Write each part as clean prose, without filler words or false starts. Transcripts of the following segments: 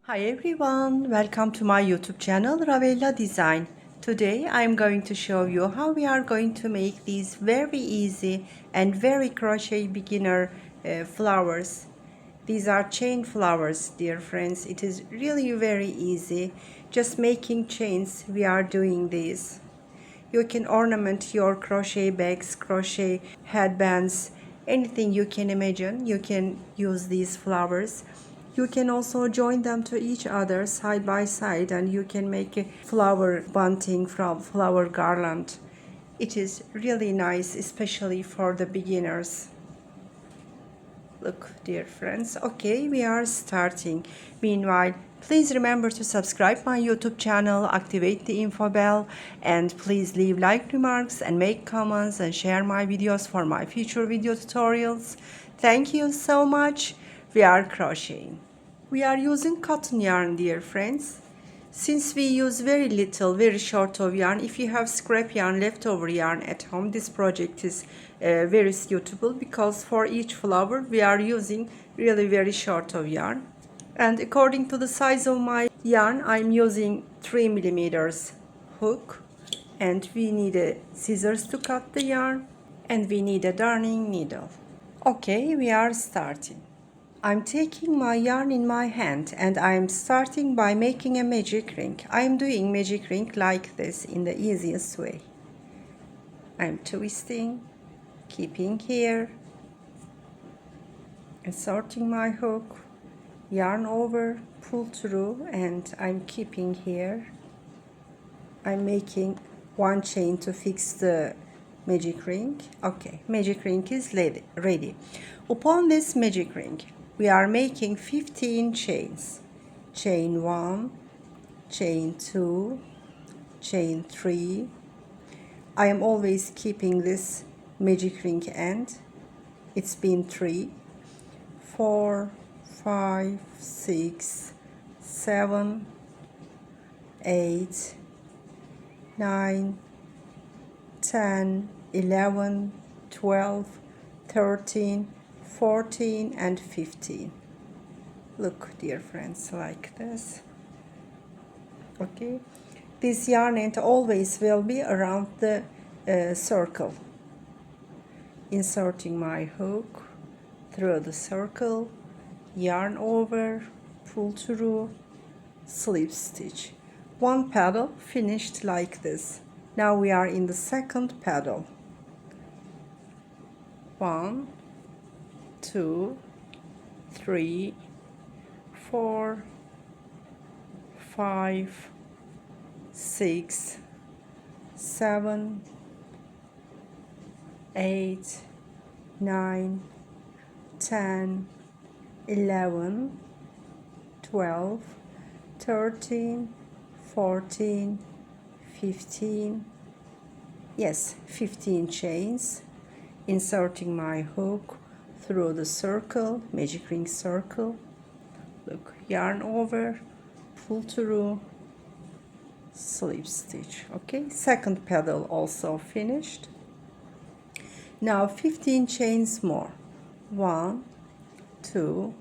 Hi everyone, welcome to my YouTube channel Ravella Design. Today I am going to show you how we are going to make these very easy and very crochet beginner flowers. These are chain flowers, dear friends. It is really very easy. Just making chains, we are doing these. You can ornament your crochet bags, crochet headbands, anything you can imagine. You can use these flowers. You can also join them to each other side by side, and you can make a flower bunting from flower garland. It is really nice, especially for the beginners. Look, dear friends. Okay, we are starting. Meanwhile, please remember to subscribe my YouTube channel, activate the info bell, and please leave like remarks and make comments and share my videos for my future video tutorials. Thank you so much. We are crocheting. We are using cotton yarn, dear friends. Since we use very little, very short of yarn, if you have scrap yarn, leftover yarn at home, this project is very suitable because for each flower we are using really very short of yarn. And according to the size of my yarn, I'm using 3 millimeters hook, and we need a scissors to cut the yarn, and we need a darning needle. Okay, we are starting. I'm taking my yarn in my hand and I'm starting by making a magic ring. I'm doing magic ring like this in the easiest way. I'm twisting, keeping here, inserting my hook, yarn over, pull through, and I'm keeping here. I'm making one chain to fix the magic ring. Okay, magic ring is ready. Upon this magic ring, we are making 15 chains. Chain 1, chain 2, chain 3. I am always keeping this magic ring end. It's been 3, 4, 5, 6, 7, 8, 9, 10, 11, 12, 13, 14 and 15. Look, dear friends, like this. Okay, this yarn end always will be around the circle. Inserting my hook through the circle, yarn over, pull through, slip stitch. One petal finished like this. Now we are in the second petal. 1, 2, 3, 4, 5, 6, 7, 8, 9, 10, 11, 12, 13, 14, 15. Yes, 15 chains. Inserting my hook through the circle, magic ring circle. Look, yarn over, pull through, slip stitch. Okay, second petal also finished. Now 15 chains more. 1, 2,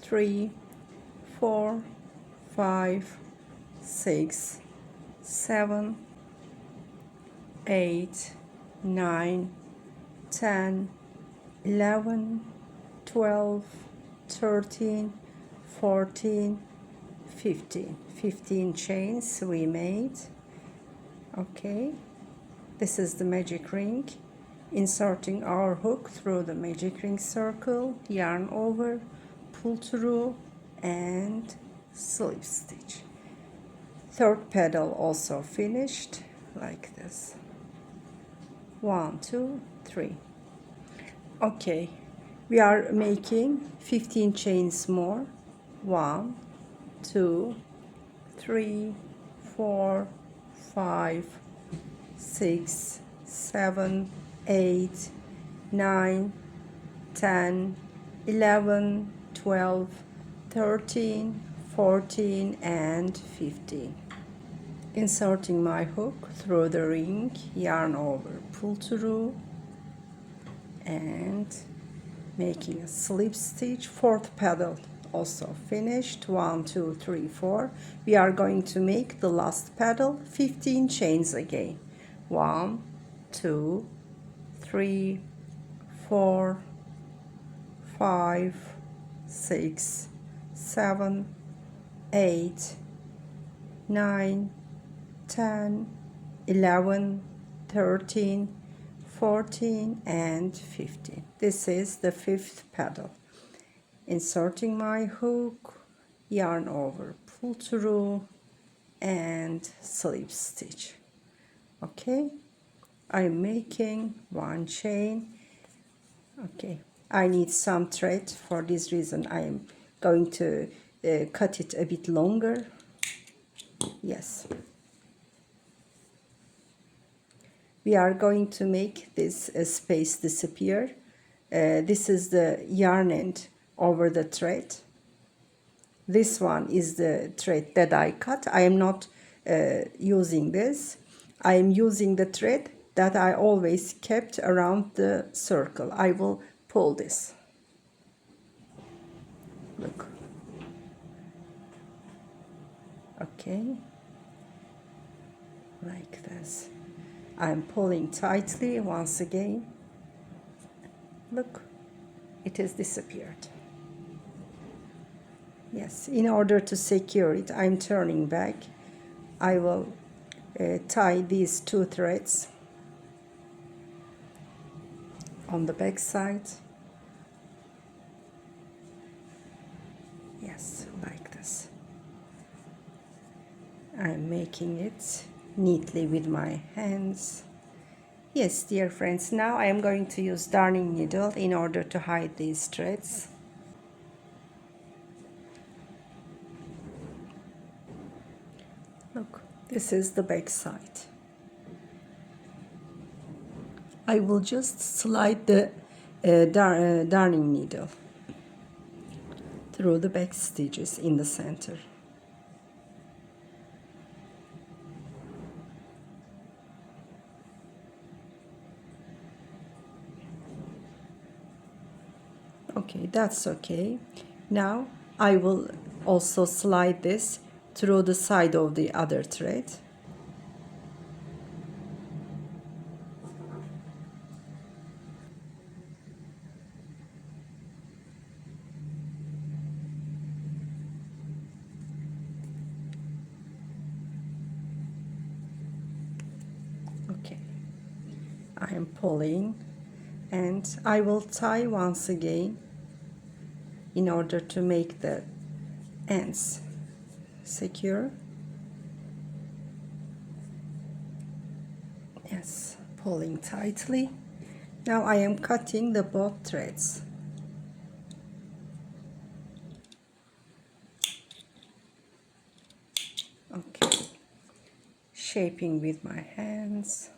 3, 4, 5, 6, 7, 8, 9, 10, 11, 12, 13, 14, 15. 15 chains we made. Okay, this is the magic ring. Inserting our hook through the magic ring circle, yarn over, pull through, and slip stitch. Third petal also finished like this. 1, 2, 3. Okay, we are making 15 chains more. 1, 2, 3, 4, 5, 6, 7, 8, 9, 10, 11, 12, 13, 14 and 15. Inserting my hook through the ring, yarn over, pull through, and making a slip stitch. Fourth petal also finished. 1 2 3 4. We are going to make the last petal 15 chains again. 1 2 3 4 5 6 7 8 9 10 11 13 14 and 15. This is the 5th petal. Inserting my hook, yarn over, pull through and slip stitch. Okay, I'm making 1 chain. Okay, I need some thread. For this reason I am going to cut it a bit longer. Yes, we are going to make this space disappear. This is the yarn end over the thread. This one is the thread that I cut. I am not using this. I am using the thread that I always kept around the circle. I will pull this. Look. Okay, like this. I'm pulling tightly once again. Look, it has disappeared. Yes, in order to secure it, I'm turning back. I will tie these 2 threads on the back side. Yes, like this. I'm making it neatly with my hands. Yes, dear friends, now I am going to use darning needle in order to hide these threads. Look, this is the back side. I will just slide the darning needle through the back stitches in the center. Okay, that's okay. Now I will also slide this through the side of the other thread. Okay, I am pulling and I will tie once again in order to make the ends secure. Yes, pulling tightly. Now I am cutting the both threads. Okay, shaping with my hands.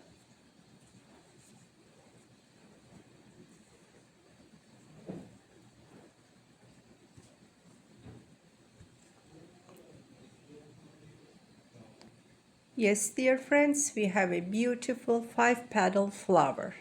Yes, dear friends, we have a beautiful 5-petal flower.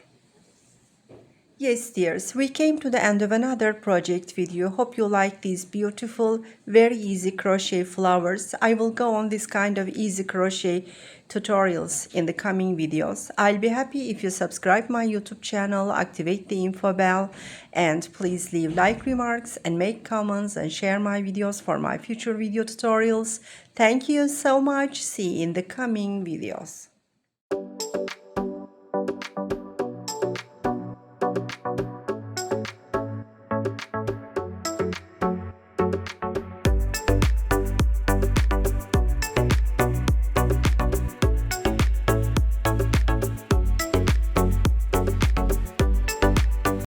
Yes, dears, we came to the end of another project video. Hope you like these beautiful, very easy crochet flowers. I will go on this kind of easy crochet tutorials in the coming videos. I'll be happy if you subscribe my YouTube channel, activate the info bell, and please leave like remarks and make comments and share my videos for my future video tutorials. Thank you so much. See you in the coming videos.